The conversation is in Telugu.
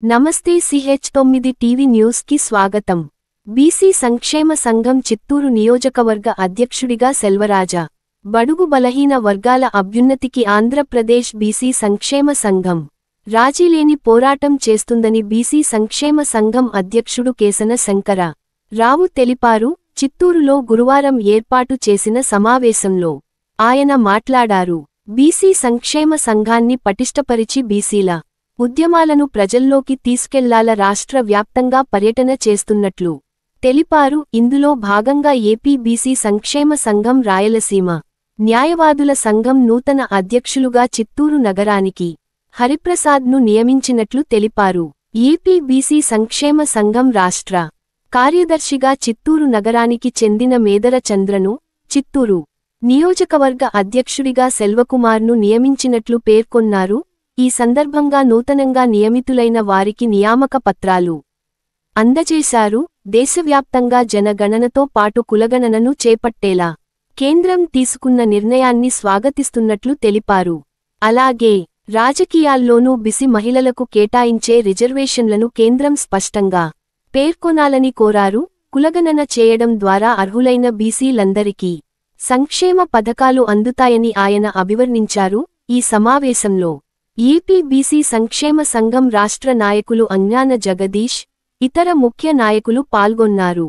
నమస్తే CH9 టీవీ న్యూస్ కి స్వాగతం. బీసీ సంక్షేమ సంఘం చిత్తూరు నియోజకవర్గ అధ్యక్షుడిగా సెల్వరాజా. బడుగు బలహీన వర్గాల అభ్యున్నతికి ఆంధ్రప్రదేశ్ బీసీ సంక్షేమ సంఘం రాజీలేని పోరాటం చేస్తుందని బీసీ సంక్షేమ సంఘం అధ్యక్షుడు కేసన శంకర రావు తెలిపారు. చిత్తూరులో గురువారం ఏర్పాటు చేసిన సమావేశంలో ఆయన మాట్లాడారు. బీసీ సంక్షేమ సంఘాన్ని పటిష్టపరిచి బీసీల ఉద్యమాలను ప్రజల్లోకి తీసుకెళ్లాల రాష్ట్ర వ్యాప్తంగా పర్యటన చేస్తున్నట్లు తెలిపారు. ఇందులో భాగంగా ఏపీ బీసీ సంక్షేమ సంఘం రాయలసీమ న్యాయవాదుల సంఘం నూతన అధ్యక్షులుగా చిత్తూరు నగరానికి హరిప్రసాద్ను నియమించినట్లు తెలిపారు. ఏపీ బీసీ సంక్షేమ సంఘం రాష్ట్ర కార్యదర్శిగా చిత్తూరు నగరానికి చెందిన మేదర చంద్రను, చిత్తూరు నియోజకవర్గ అధ్యక్షుడిగా సెల్వకుమార్ను నియమించినట్లు పేర్కొన్నారు. ఈ సందర్భంగా నూతనంగా నియమితులైన వారికి నియామక పత్రాలు అందజేశారు. దేశవ్యాప్తంగా జనగణనతో పాటు కులగణనను చేపట్టేలా కేంద్రం తీసుకున్న నిర్ణయాన్ని స్వాగతిస్తున్నట్లు తెలిపారు. అలాగే రాజకీయాల్లోనూ బీసీ మహిళలకు కేటాయించే రిజర్వేషన్లను కేంద్రం స్పష్టంగా పేర్కొనాలని కోరారు. కులగణన చేయడం ద్వారా అర్హులైన బీసీలందరికీ సంక్షేమ పథకాలు అందుతాయని ఆయన అభివర్ణించారు. ఈ సమావేశంలో ఏపీ బీసీ సంక్షేమ సంఘం రాష్ట్ర నాయకులు అజ్ఞాన జగదీష్, ఇతర ముఖ్య నాయకులు పాల్గొన్నారు.